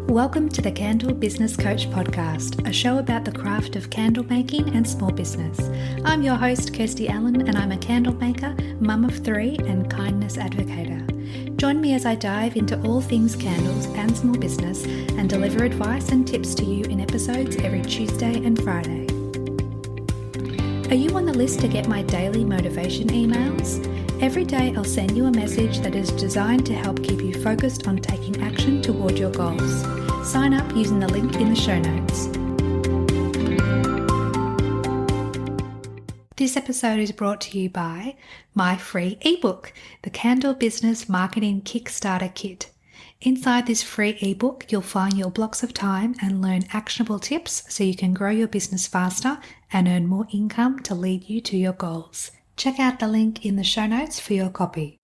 Welcome to the Candle Business Coach Podcast, a show about the craft of candle making and small business. I'm your host, Kirsty Allen, and I'm a candle maker, mum of three, and kindness advocator. Join me as I dive into all things candles and small business and deliver advice and tips to you in episodes every Tuesday and Friday. Are you on the list to get my daily motivation emails? Every day I'll send you a message that is designed to help keep you focused on taking action toward your goals. Sign up using the link in the show notes. This episode is brought to you by my free ebook, the Candle Business Marketing Kickstarter Kit. Inside this free ebook, you'll find your blocks of time and learn actionable tips so you can grow your business faster and earn more income to lead you to your goals. Check out the link in the show notes for your copy.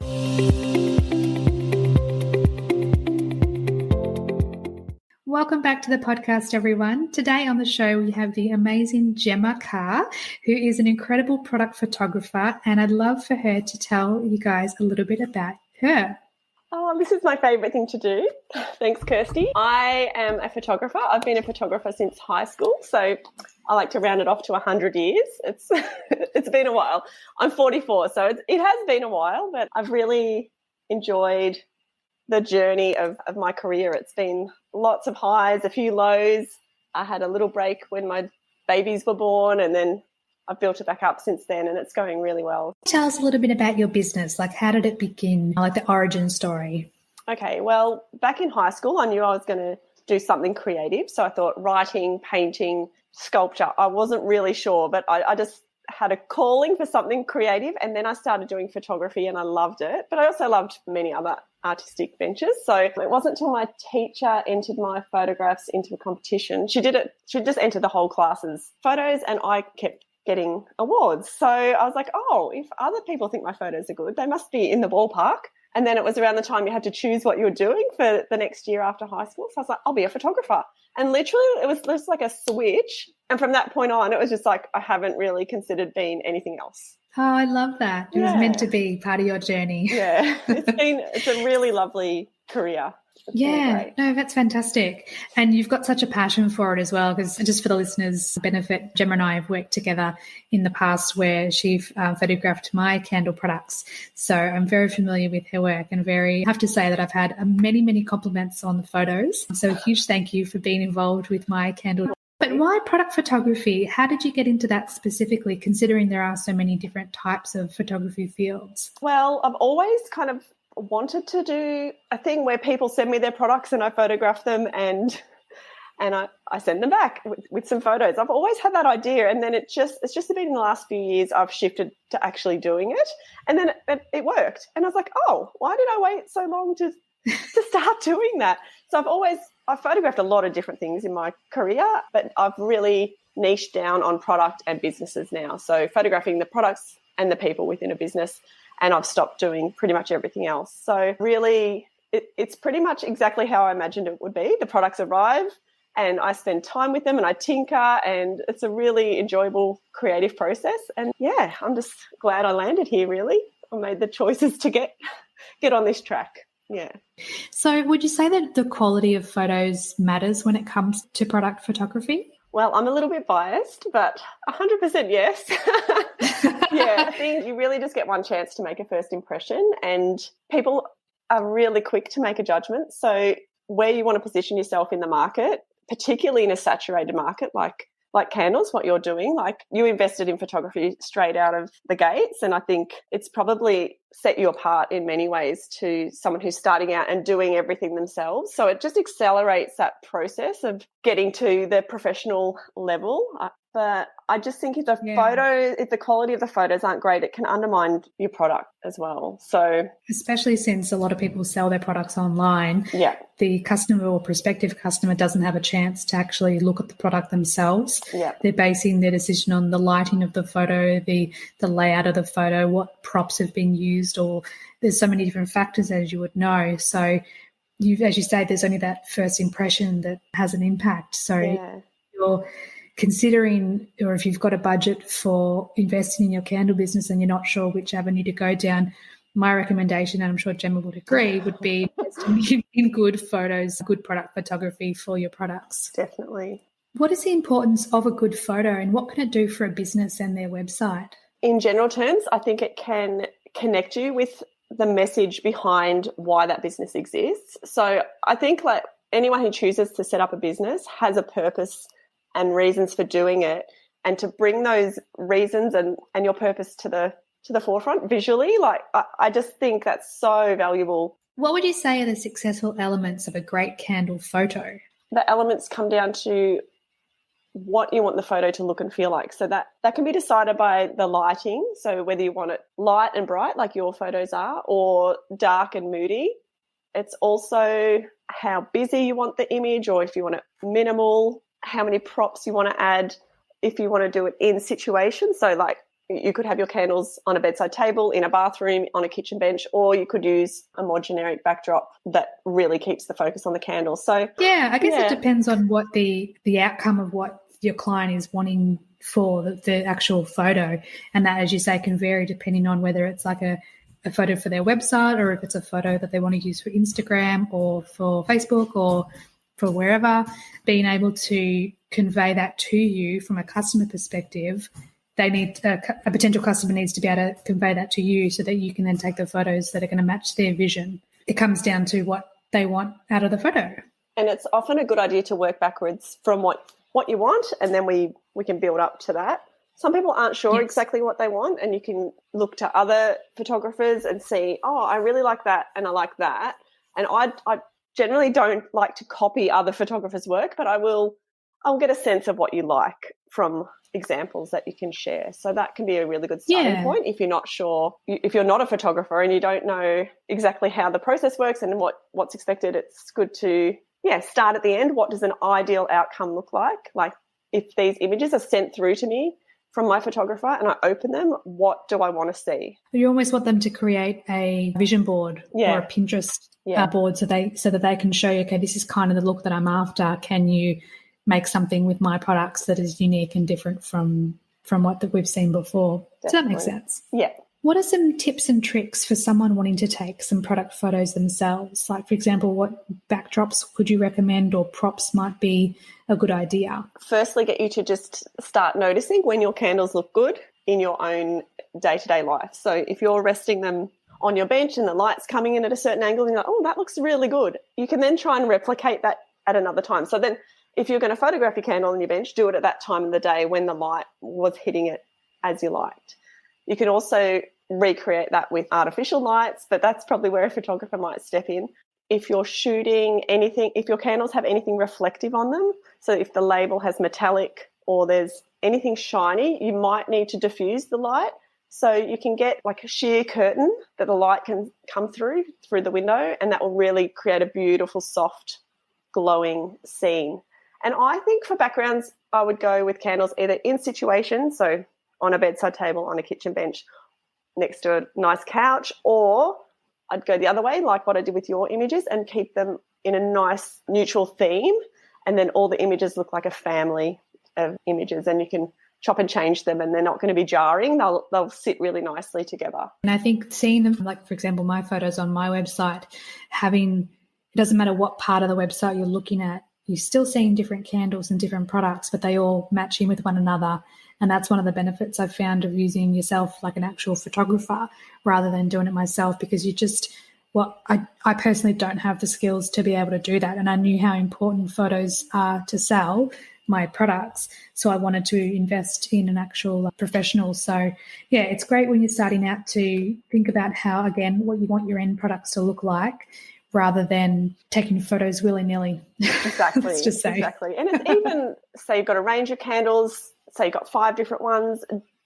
Welcome back to the podcast, everyone. Today on the show, we have the amazing Gemma Carr, who is an incredible product photographer, and I'd love for her to tell you guys a little bit about her. Oh, this is my favourite thing to do. Thanks, Kirsty. I am a photographer. I've been a photographer since high school, so I like to round it off to 100 years. It's been a while. I'm 44, so it has been a while, but I've really enjoyed the journey of my career. It's been lots of highs, a few lows. I had a little break when my babies were born, and then I've built it back up since then, and it's going really well. Tell us a little bit about your business. Like, how did it begin? Like the origin story. Okay, well, back in high school, I knew I was going to do something creative. So I thought writing, painting, sculpture. I wasn't really sure, but I just had a calling for something creative, and then I started doing photography and I loved it. But I also loved many other artistic ventures. So it wasn't until my teacher entered my photographs into a competition. She just entered the whole class's photos, and I kept getting awards. So I was like, oh, if other people think my photos are good, they must be in the ballpark. And then it was around the time you had to choose what you were doing for the next year after high school. So I was like, I'll be a photographer. And literally it was just like a switch. And from that point on, it was just like I haven't really considered being anything else. Oh, I love that. It was meant to be part of your journey. Yeah, it's a really lovely career. Yeah, no, that's fantastic. And you've got such a passion for it as well, because just for the listeners' benefit, Gemma and I have worked together in the past where she photographed my candle products. So I'm very familiar with her work and I have to say that I've had many, many compliments on the photos. So a huge thank you for being involved with my candle. But why product photography? How did you get into that specifically, considering there are so many different types of photography fields? Well, I've always kind of wanted to do a thing where people send me their products and I photograph them and I send them back with some photos. I've always had that idea, and then it's just been in the last few years I've shifted to actually doing it, and then it worked. And I was like, oh, why did I wait so long to start doing that? So I've photographed a lot of different things in my career, but I've really niched down on product and businesses now. So photographing the products and the people within a business, and I've stopped doing pretty much everything else. So really, it's pretty much exactly how I imagined it would be. The products arrive and I spend time with them and I tinker, and it's a really enjoyable creative process. And yeah, I'm just glad I landed here, really. I made the choices to get on this track. Yeah. So would you say that the quality of photos matters when it comes to product photography? Well, I'm a little bit biased, but 100% yes. Yeah, I think you really just get one chance to make a first impression, and people are really quick to make a judgment. So where you want to position yourself in the market, particularly in a saturated market like candles, what you're doing, like you invested in photography straight out of the gates, and I think it's probably set you apart in many ways to someone who's starting out and doing everything themselves. So it just accelerates that process of getting to the professional level. But I just think if the quality of the photos aren't great, it can undermine your product as well. So especially since a lot of people sell their products online, the customer or prospective customer doesn't have a chance to actually look at the product themselves. Yeah. They're basing their decision on the lighting of the photo, the layout of the photo, what props have been used, or there's so many different factors, as you would know. So as you say, there's only that first impression that has an impact. So you're considering, or if you've got a budget for investing in your candle business and you're not sure which avenue to go down, my recommendation, and I'm sure Gemma would agree, would be investing in good photos, good product photography for your products. Definitely. What is the importance of a good photo, and what can it do for a business and their website? In general terms, I think it can connect you with the message behind why that business exists. So I think like anyone who chooses to set up a business has a purpose and reasons for doing it, and to bring those reasons and your purpose to the forefront visually, like I just think that's so valuable. What would you say are the successful elements of a great candle photo? The elements come down to what you want the photo to look and feel like. So that can be decided by the lighting. So whether you want it light and bright like your photos are, or dark and moody. It's also how busy you want the image, or if you want it minimal, how many props you want to add, if you want to do it in situation. So like you could have your candles on a bedside table, in a bathroom, on a kitchen bench, or you could use a more generic backdrop that really keeps the focus on the candle. So yeah, I guess it depends on what the outcome of what your client is wanting for the actual photo. And that, as you say, can vary depending on whether it's like a photo for their website, or if it's a photo that they want to use for Instagram or for Facebook or for wherever. Being able to convey that to you from a customer perspective, they need a potential customer needs to be able to convey that to you so that you can then take the photos that are going to match their vision. It comes down to what they want out of the photo. And it's often a good idea to work backwards from what you want, and then we can build up to that. Some people aren't sure exactly what they want, and you can look to other photographers and see, oh, I really like that and I like that. And I generally don't like to copy other photographers' work, but I'll get a sense of what you like from examples that you can share. So that can be a really good starting point if you're not sure, if you're not a photographer and you don't know exactly how the process works and what's expected. It's good to start at the end. What does an ideal outcome look like? Like if these images are sent through to me from my photographer and I open them, what do I want to see? You almost want them to create a vision board or a Pinterest board so that they can show you, okay, this is kind of the look that I'm after. Can you make something with my products that is unique and different from what that we've seen before? Definitely. Does that make sense? Yeah. What are some tips and tricks for someone wanting to take some product photos themselves? Like, for example, what backdrops could you recommend, or props might be a good idea? Firstly, get you to just start noticing when your candles look good in your own day-to-day life. So if you're resting them on your bench and the light's coming in at a certain angle and you're like, oh, that looks really good, you can then try and replicate that at another time. So then if you're going to photograph your candle on your bench, do it at that time of the day when the light was hitting it as you liked. You can also recreate that with artificial lights, but that's probably where a photographer might step in. If you're shooting anything, if your candles have anything reflective on them, so if the label has metallic or there's anything shiny, you might need to diffuse the light. So you can get like a sheer curtain that the light can come through the window, and that will really create a beautiful, soft, glowing scene. And I think for backgrounds, I would go with candles either in situation, so on a bedside table, on a kitchen bench, next to a nice couch, or I'd go the other way, like what I did with your images, and keep them in a nice neutral theme, and then all the images look like a family of images, and you can chop and change them and they're not going to be jarring. They'll sit really nicely together. And I think seeing them, like, for example, my photos on my website, it doesn't matter what part of the website you're looking at, you're still seeing different candles and different products, but they all match in with one another. And that's one of the benefits I've found of using yourself like an actual photographer rather than doing it myself, because I personally don't have the skills to be able to do that. And I knew how important photos are to sell my products. So I wanted to invest in an actual professional. So yeah, it's great when you're starting out to think about how, again, what you want your end products to look like, rather than taking photos willy-nilly. Exactly. Let's just say. Exactly. And it's even, say you've got a range of candles, say you've got 5 different ones,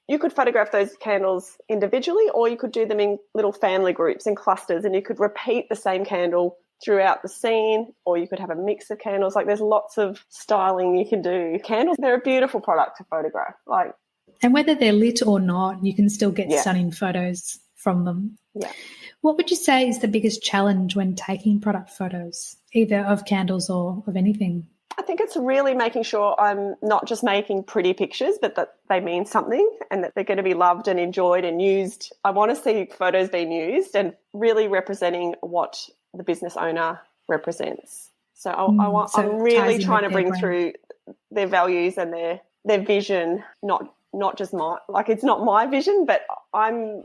you could photograph those candles individually, or you could do them in little family groups and clusters, and you could repeat the same candle throughout the scene, or you could have a mix of candles. Like, there's lots of styling you can do. Candles, they're a beautiful product to photograph. And whether they're lit or not, you can still get stunning photos from them. Yeah. What would you say is the biggest challenge when taking product photos, either of candles or of anything? I think it's really making sure I'm not just making pretty pictures, but that they mean something and that they're going to be loved and enjoyed and used. I want to see photos being used and really representing what the business owner represents. So I'm really trying to bring through their values and their vision, not just it's not my vision, but I'm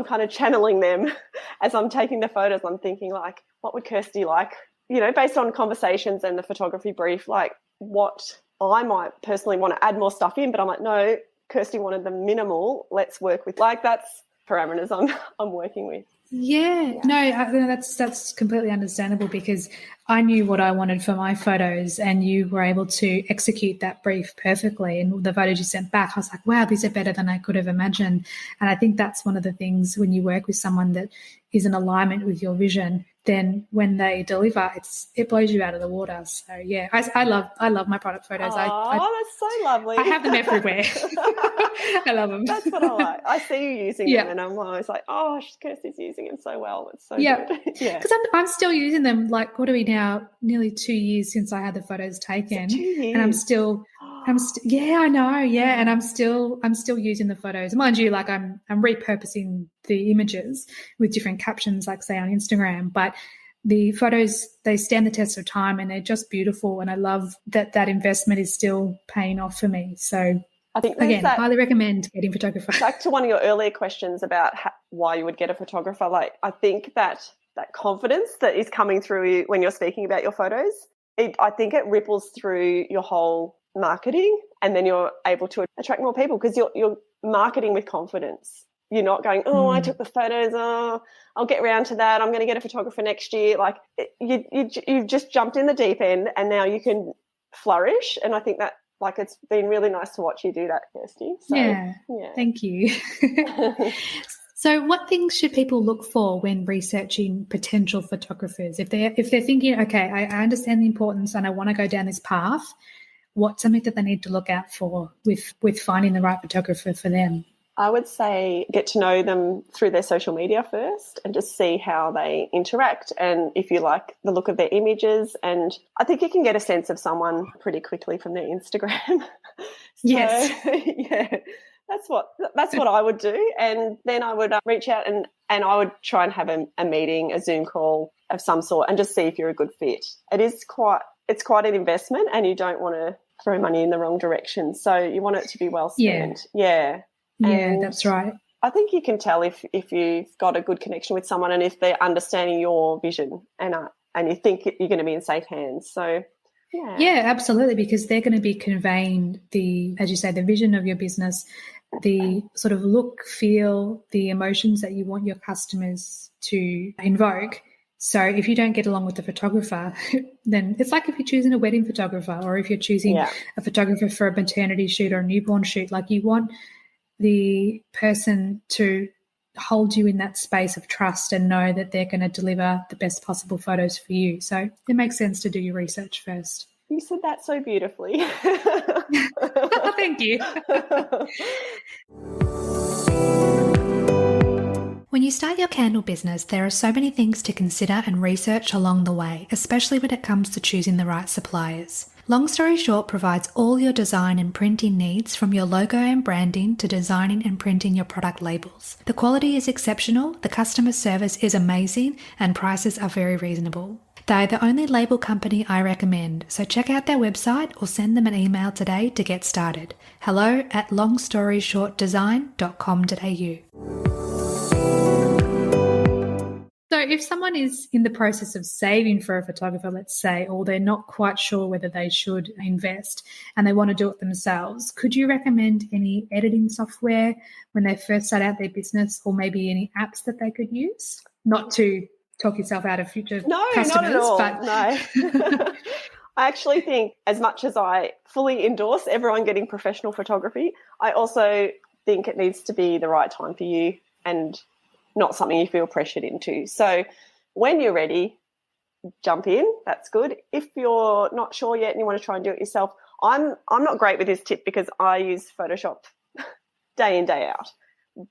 kind of channeling them as I'm taking the photos. I'm thinking like, what would Kirsty like? You know, based on conversations and the photography brief, like what I might personally want to add more stuff in, but I'm like, no, Kirsty wanted the minimal. Let's work with that's parameters I'm working with. Yeah. No, that's completely understandable because I knew what I wanted for my photos and you were able to execute that brief perfectly. And the photos you sent back, I was like, wow, these are better than I could have imagined. And I think that's one of the things when you work with someone that is in alignment with your vision, then when they deliver, it blows you out of the water. So yeah, I love my product photos. That's so lovely. I have them everywhere. I love them. That's what I like. I see you using them, and I'm always like, oh, Kirsty's using them so well. It's so good. Yeah, because I'm still using them. Like, what are we now? Nearly 2 years since I had the photos taken, 2 years? And I'm still. Yeah, I know. Yeah, and I'm still using the photos. Mind you, like I'm repurposing the images with different captions, like say on Instagram. But the photos, they stand the test of time, and they're just beautiful. And I love that investment is still paying off for me. So I think again, highly recommend getting photographer. Back to one of your earlier questions about why you would get a photographer. Like I think that confidence that is coming through when you're speaking about your photos, I think it ripples through your whole marketing, and then you're able to attract more people because you're marketing with confidence. You're not going, I took the photos, I'll get around to that, I'm going to get a photographer next year. Like you've just jumped in the deep end and now you can flourish. And I think that it's been really nice to watch you do that, Kirsty. So, yeah. Thank you. So what things should people look for when researching potential photographers? If they're thinking, okay, I understand the importance and I want to go down this path, what's something that they need to look out for with finding the right photographer for them? I would say get to know them through their social media first and just see how they interact and if you like the look of their images. And I think you can get a sense of someone pretty quickly from their Instagram. Yes. Yeah, that's what I would do. And then I would reach out and I would try and have a meeting, a Zoom call of some sort and just see if you're a good fit. It's quite an investment and you don't want to throw money in the wrong direction. So you want it to be well spent. Yeah. Yeah, that's right. I think you can tell if you've got a good connection with someone and if they're understanding your vision and you think you're going to be in safe hands. So, yeah. Yeah, absolutely, because they're going to be conveying as you say, the vision of your business, the sort of look, feel, the emotions that you want your customers to invoke. So if you don't get along with the photographer, then it's like if you're choosing a wedding photographer or if you're choosing a photographer for a maternity shoot or a newborn shoot, like you want the person to hold you in that space of trust and know that they're going to deliver the best possible photos for you. So it makes sense to do your research first. You said that so beautifully. Thank you. When you start your candle business, there are so many things to consider and research along the way, especially when it comes to choosing the right suppliers. Long Story Short provides all your design and printing needs, from your logo and branding to designing and printing your product labels. The quality is exceptional, the customer service is amazing, and prices are very reasonable. They're the only label company I recommend, so check out their website or send them an email today to get started. hello@longstoryshortdesign.com.au. So if someone is in the process of saving for a photographer, let's say, or they're not quite sure whether they should invest and they want to do it themselves, could you recommend any editing software when they first start out their business, or maybe any apps that they could use? Not to talk yourself out of future customers. Not at all. But no. I actually think, as much as I fully endorse everyone getting professional photography, I also think it needs to be the right time for you and not something you feel pressured into. So when you're ready, jump in. That's good. If you're not sure yet and you want to try and do it yourself, I'm not great with this tip because I use Photoshop day in, day out.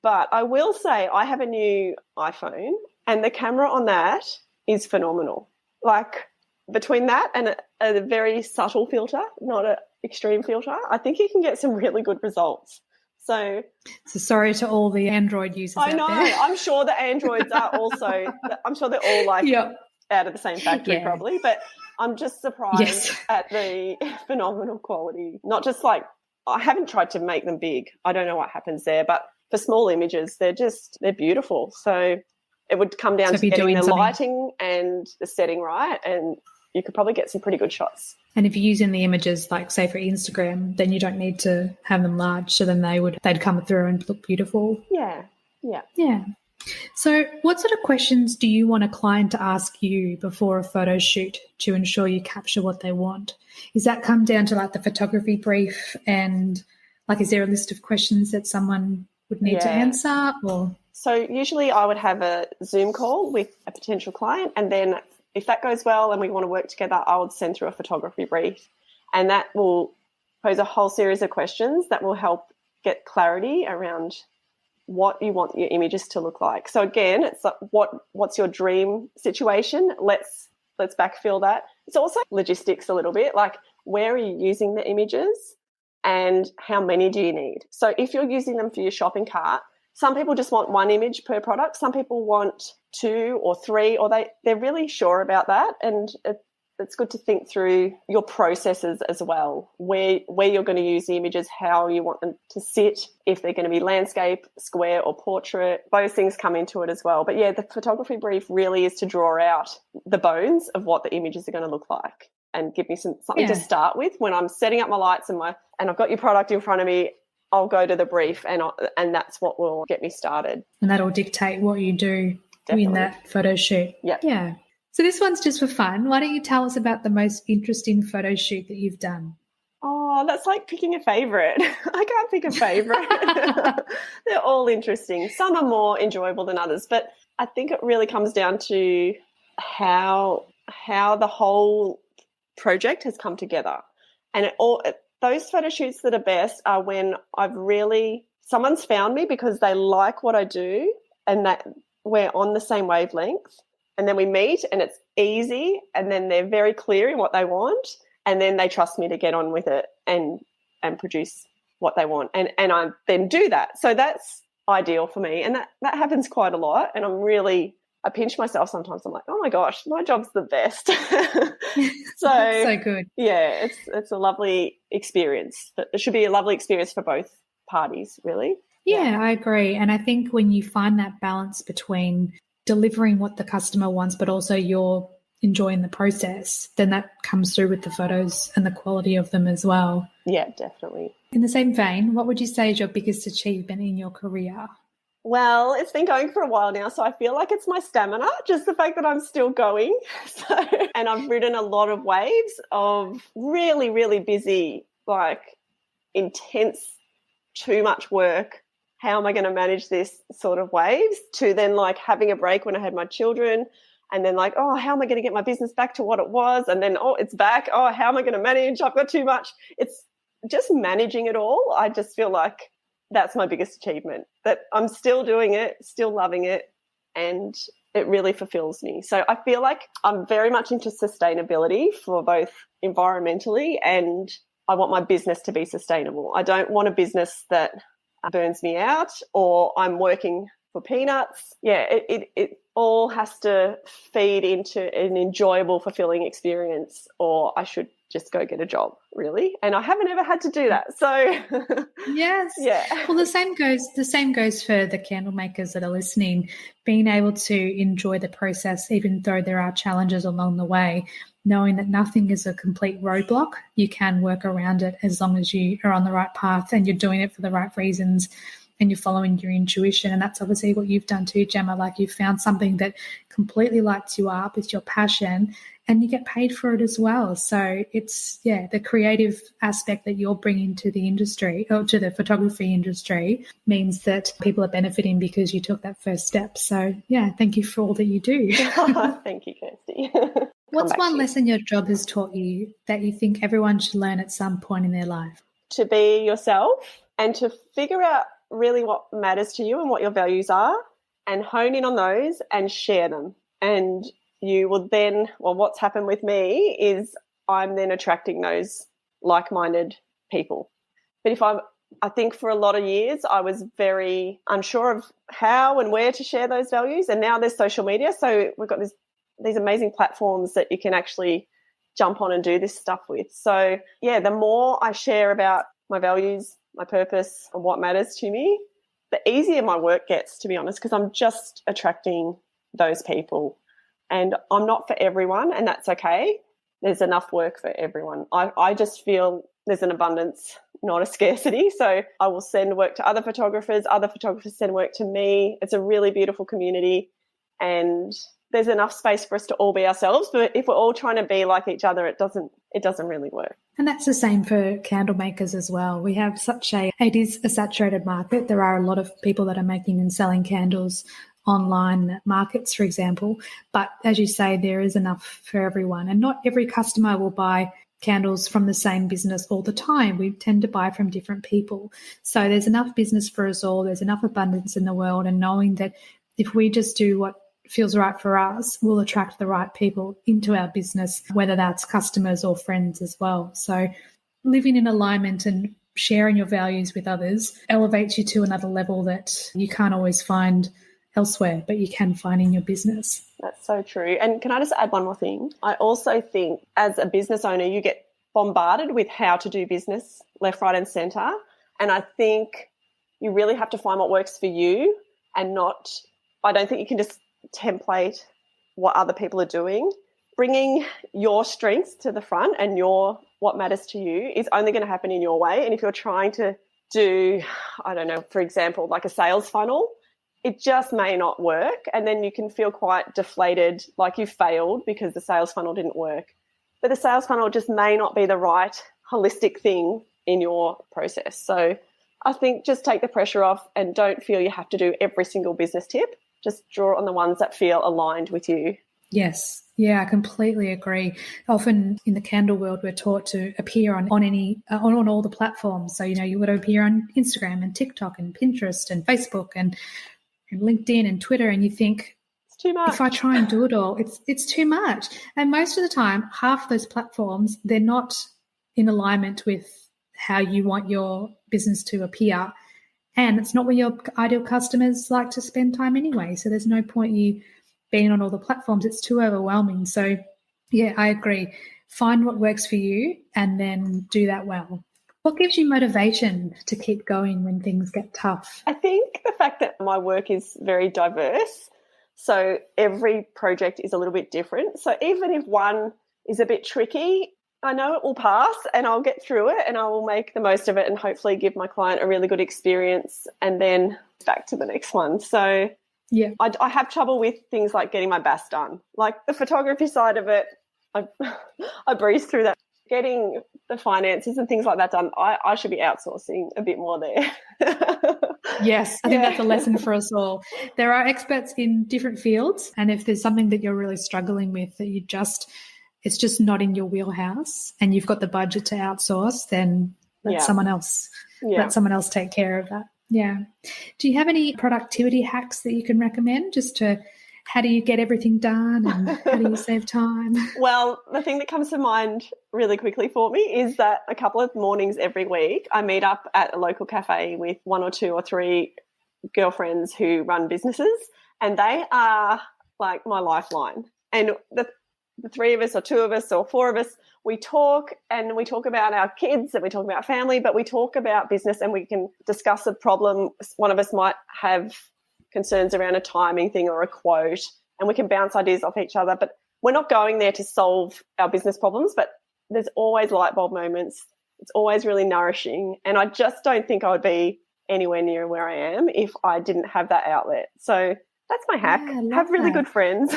But I will say I have a new iPhone and the camera on that is phenomenal. Like, between that and a very subtle filter, not an extreme filter, I think you can get some really good results. So sorry to all the Android users I know, out there. I'm sure the Androids are also, I'm sure they're all like out of the same factory probably, but I'm just surprised at the phenomenal quality. Not just like, I haven't tried to make them big. I don't know what happens there, but for small images, they're beautiful. So it would come down to getting the lighting and the setting right, and you could probably get some pretty good shots. And if you're using the images, like say for Instagram, then you don't need to have them large, so then they'd come through and look beautiful. Yeah. So what sort of questions do you want a client to ask you before a photo shoot to ensure you capture what they want? Is that come down to like the photography brief, and like is there a list of questions that someone would need to answer? Or so usually I would have a Zoom call with a potential client, and then if that goes well and we want to work together, I would send through a photography brief, and that will pose a whole series of questions that will help get clarity around what you want your images to look like. So again, it's like what's your dream situation? Let's backfill that. It's also logistics a little bit, like where are you using the images and how many do you need? So if you're using them for your shopping cart, some people just want one image per product. Some people want 2 or 3, or they're really sure about that. And it's good to think through your processes as well, where you're going to use the images, how you want them to sit, if they're going to be landscape, square or portrait. Those things come into it as well. But yeah, the photography brief really is to draw out the bones of what the images are going to look like and give me something to start with. When I'm setting up my lights and I've got your product in front of me, I'll go to the brief and that's what will get me started. And that'll dictate what you do in that photo shoot. Yep. Yeah. So this one's just for fun. Why don't you tell us about the most interesting photo shoot that you've done? Oh, that's like picking a favourite. I can't pick a favourite. They're all interesting. Some are more enjoyable than others, but I think it really comes down to how the whole project has come together. And those photo shoots that are best are when someone's found me because they like what I do and that we're on the same wavelength, and then we meet and it's easy, and then they're very clear in what they want, and then they trust me to get on with it and produce what they want, and I then do that. So that's ideal for me, and that happens quite a lot, and I pinch myself sometimes. I'm like, oh my gosh, my job's the best. So good. Yeah, it's a lovely experience. It should be a lovely experience for both parties, really. Yeah, I agree. And I think when you find that balance between delivering what the customer wants, but also you're enjoying the process, then that comes through with the photos and the quality of them as well. Yeah, definitely. In the same vein, what would you say is your biggest achievement in your career? Well, it's been going for a while now, so I feel like it's my stamina, just the fact that I'm still going. And I've ridden a lot of waves of really, really busy, like intense, too much work. How am I going to manage this sort of waves, to then like having a break when I had my children, and then like, oh, how am I going to get my business back to what it was? And then, oh, it's back. Oh, how am I going to manage? I've got too much. It's just managing it all. I just feel like that's my biggest achievement, that I'm still doing it, still loving it, and it really fulfills me. So I feel like I'm very much into sustainability for both environmentally, and I want my business to be sustainable. I don't want a business that burns me out or I'm working for peanuts. Yeah, it all has to feed into an enjoyable, fulfilling experience, or I should just go get a job, really. And I haven't ever had to do that. So yes. Yeah. Well, the same goes for the candle makers that are listening, being able to enjoy the process, even though there are challenges along the way, knowing that nothing is a complete roadblock. You can work around it as long as you are on the right path and you're doing it for the right reasons and you're following your intuition. And that's obviously what you've done too, Gemma. Like, you've found something that completely lights you up. It's your passion and you get paid for it as well. So it's, the creative aspect that you're bringing to the industry, or to the photography industry, means that people are benefiting because you took that first step. So, thank you for all that you do. Thank you, Kirsty. What's one lesson your job has taught you that you think everyone should learn at some point in their life? To be yourself and to figure out really what matters to you and what your values are, and hone in on those and share them. And you will then, well, what's happened with me is I'm then attracting those like-minded people. But I think for a lot of years I was very unsure of how and where to share those values, and now there's social media, so we've got these amazing platforms that you can actually jump on and do this stuff with. So, yeah, the more I share about my values, my purpose, and what matters to me, the easier my work gets, to be honest, because I'm just attracting those people. And I'm not for everyone, and that's okay. There's enough work for everyone. I just feel there's an abundance, not a scarcity. So I will send work to other photographers send work to me. It's a really beautiful community, and there's enough space for us to all be ourselves. But if we're all trying to be like each other, it doesn't really work. And that's the same for candle makers as well. We have it is a saturated market. There are a lot of people that are making and selling candles online markets, for example. But as you say, there is enough for everyone. And not every customer will buy candles from the same business all the time. We tend to buy from different people. So there's enough business for us all. There's enough abundance in the world. And knowing that if we just do what feels right for us, we'll attract the right people into our business, whether that's customers or friends as well. So living in alignment and sharing your values with others elevates you to another level that you can't always find elsewhere, but you can find in your business. That's so true. And can I just add one more thing? I also think as a business owner, you get bombarded with how to do business left, right, and centre. And I think you really have to find what works for you, and I don't think you can just template what other people are doing. Bringing your strengths to the front and what matters to you is only going to happen in your way. And if you're trying to do, I don't know, for example, like a sales funnel, it just may not work, and then you can feel quite deflated, like you failed because the sales funnel didn't work. But the sales funnel just may not be the right holistic thing in your process. So I think just take the pressure off and don't feel you have to do every single business tip. Just draw on the ones that feel aligned with you. Yes. Yeah, I completely agree. Often in the candle world, we're taught to appear on all the platforms. So, you got to appear on Instagram and TikTok and Pinterest and Facebook and LinkedIn and Twitter, and you think, it's too much. If I try and do it all, it's too much. And most of the time, half of those platforms, they're not in alignment with how you want your business to appear. And it's not where your ideal customers like to spend time anyway. So there's no point you being on all the platforms. It's too overwhelming. So, yeah, I agree. Find what works for you and then do that well. What gives you motivation to keep going when things get tough? I think the fact that my work is very diverse. So every project is a little bit different. So even if one is a bit tricky, I know it will pass and I'll get through it and I will make the most of it and hopefully give my client a really good experience and then back to the next one. So yeah, I have trouble with things like getting my BAS done. Like the photography side of it, I breeze through that. Getting the finances and things like that done, I should be outsourcing a bit more there. Yes, I think that's a lesson for us all. There are experts in different fields, and if there's something that you're really struggling with that it's just not in your wheelhouse and you've got the budget to outsource, then let someone else take care of that. Yeah. Do you have any productivity hacks that you can recommend how do you get everything done and how do you save time? Well, the thing that comes to mind really quickly for me is that a couple of mornings every week I meet up at a local cafe with 1 or 2 or 3 girlfriends who run businesses, and they are like my lifeline. And the 3 of us or 2 of us or 4 of us, we talk about our kids and we talk about family, but we talk about business and we can discuss a problem. One of us might have concerns around a timing thing or a quote, and we can bounce ideas off each other. But we're not going there to solve our business problems, but there's always light bulb moments. It's always really nourishing. And I just don't think I would be anywhere near where I am if I didn't have that outlet. So that's my hack. Yeah, have really good friends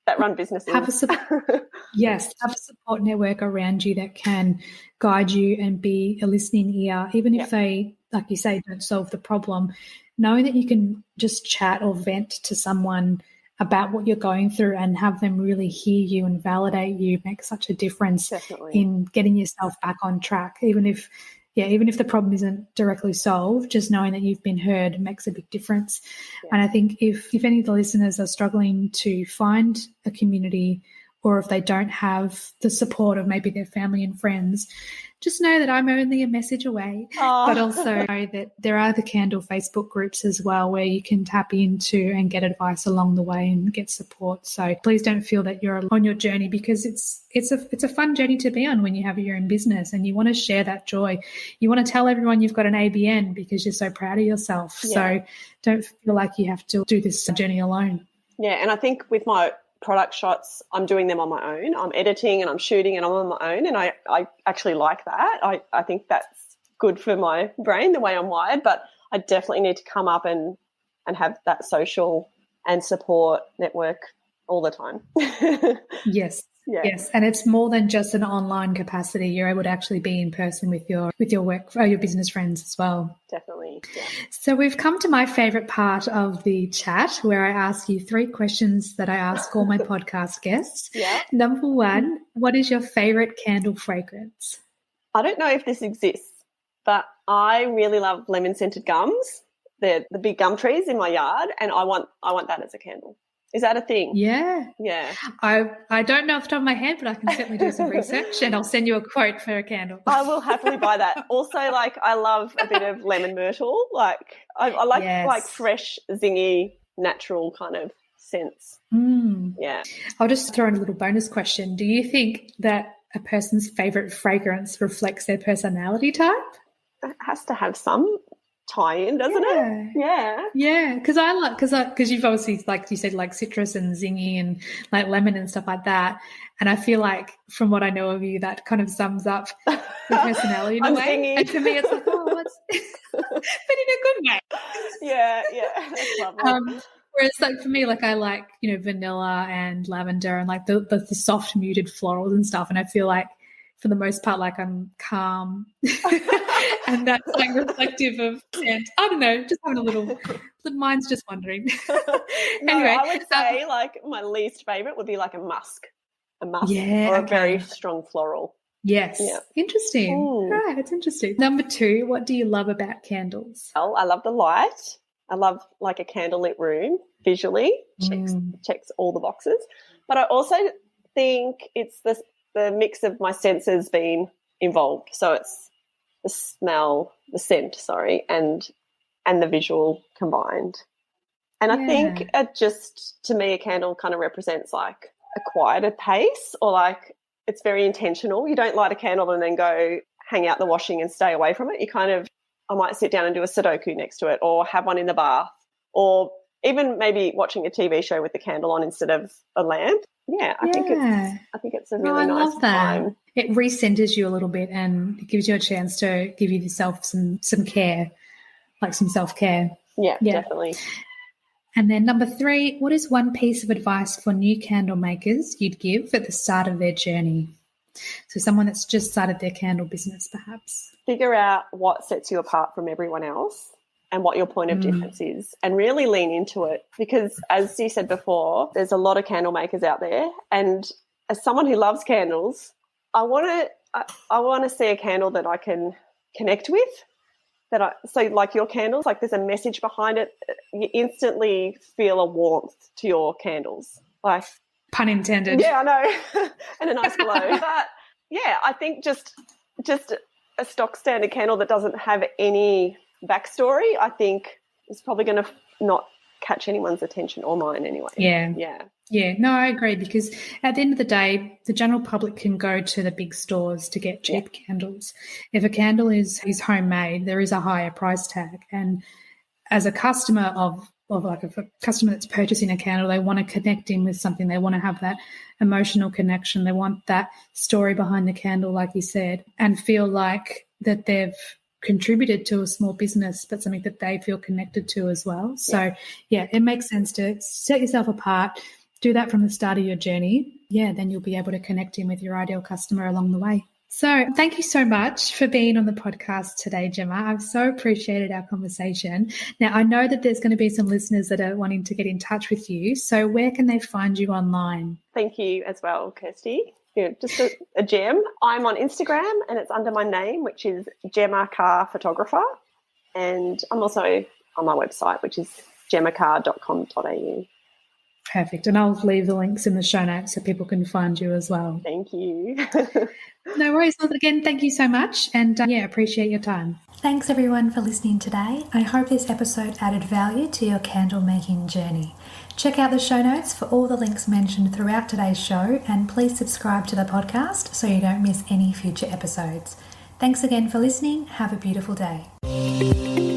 that run businesses. Have a support network around you that can guide you and be a listening ear, even if they, like you say, don't solve the problem. Knowing that you can just chat or vent to someone about what you're going through and have them really hear you and validate you makes such a difference in getting yourself back on track. Even if even if the problem isn't directly solved, just knowing that you've been heard makes a big difference. Yeah. And I think if any of the listeners are struggling to find a community, or if they don't have the support of maybe their family and friends, just know that I'm only a message away. Oh. But also know that there are the Candle Facebook groups as well, where you can tap into and get advice along the way and get support. So please don't feel that you're on your journey, because it's a fun journey to be on when you have your own business and you want to share that joy. You want to tell everyone you've got an ABN because you're so proud of yourself. Yeah. So don't feel like you have to do this journey alone. Yeah, and I think with my product shots, I'm doing them on my own. I'm editing and I'm shooting and I'm on my own, and I actually like that. I think that's good for my brain, the way I'm wired, but I definitely need to come up and have that social and support network all the time. Yes. Yeah. Yes, and it's more than just an online capacity. You're able to actually be in person with your work or your business friends as well. Definitely. Yeah. So we've come to my favourite part of the chat, where I ask you 3 questions that I ask all my podcast guests. Yeah. Number 1, what is your favourite candle fragrance? I don't know if this exists, but I really love lemon scented gums. They're the big gum trees in my yard, and I want that as a candle. Is that a thing? Yeah. Yeah. I don't know off the top of my head, but I can certainly do some research and I'll send you a quote for a candle. I will happily buy that. Also, I love a bit of lemon myrtle. I like fresh, zingy, natural kind of scents. Yeah. I'll just throw in a little bonus question. Do you think that a person's favourite fragrance reflects their personality type? It has to have some tie-in, doesn't it? Yeah, because you've obviously, like you said, like citrus and zingy and like lemon and stuff like that, and I feel like from what I know of you, that kind of sums up your personality in a way. Zingy. And for me, it's like, oh, what's but in a good way. Yeah, that's lovely. Whereas, like for me, like I like vanilla and lavender and like the soft muted florals and stuff, and I feel like for the most part, like I'm calm. And that's like reflective of scent. I don't know, just having a little, the mind's just wandering. Anyway, I would say like my least favourite would be like a musk or a very strong floral. Yes. Yeah. Interesting. Right, it's interesting. Number 2, what do you love about candles? Well, I love the light. I love like a candlelit room visually, checks all the boxes. But I also think it's the mix of my senses being involved. So it's the scent, and the visual combined. And I think to me, a candle kind of represents like a quieter pace, or like it's very intentional. You don't light a candle and then go hang out the washing and stay away from it. I might sit down and do a Sudoku next to it, or have one in the bath, or even maybe watching a TV show with the candle on instead of a lamp. Yeah, I think it's a really nice time. It recenters you a little bit, and it gives you a chance to give yourself some care, like some self-care. Yeah, definitely. And then number 3, what is one piece of advice for new candle makers you'd give at the start of their journey? So someone that's just started their candle business, perhaps. Figure out what sets you apart from everyone else and what your point of difference is, and really lean into it, because as you said before, there's a lot of candle makers out there, and as someone who loves candles, I want to see a candle that I can connect with, so like your candles, like there's a message behind it. You instantly feel a warmth to your candles, like pun intended. Yeah, I know, and a nice glow. But yeah, I think just a stock standard candle that doesn't have any backstory, I think is probably going to not catch anyone's attention, or mine anyway. Yeah, no, I agree, because at the end of the day, the general public can go to the big stores to get cheap candles. If a candle is homemade, there is a higher price tag, and as a customer of like a customer that's purchasing a candle, they want to connect in with something. They want to have that emotional connection. They want that story behind the candle, like you said, and feel like that they've contributed to a small business, but something that they feel connected to as well. So, it makes sense to set yourself apart, do that from the start of your journey. Yeah, then you'll be able to connect in with your ideal customer along the way. So thank you so much for being on the podcast today, Gemma. I've so appreciated our conversation. Now, I know that there's going to be some listeners that are wanting to get in touch with you. So where can they find you online? Thank you as well, Kirsty. Just a gem. I'm on Instagram and it's under my name, which is Gemma Carr Photographer. And I'm also on my website, which is gemmacarr.com.au. Perfect. And I'll leave the links in the show notes so people can find you as well. Thank you. No worries. Well, again, thank you so much. And appreciate your time. Thanks everyone for listening today. I hope this episode added value to your candle making journey. Check out the show notes for all the links mentioned throughout today's show, and please subscribe to the podcast so you don't miss any future episodes. Thanks again for listening. Have a beautiful day.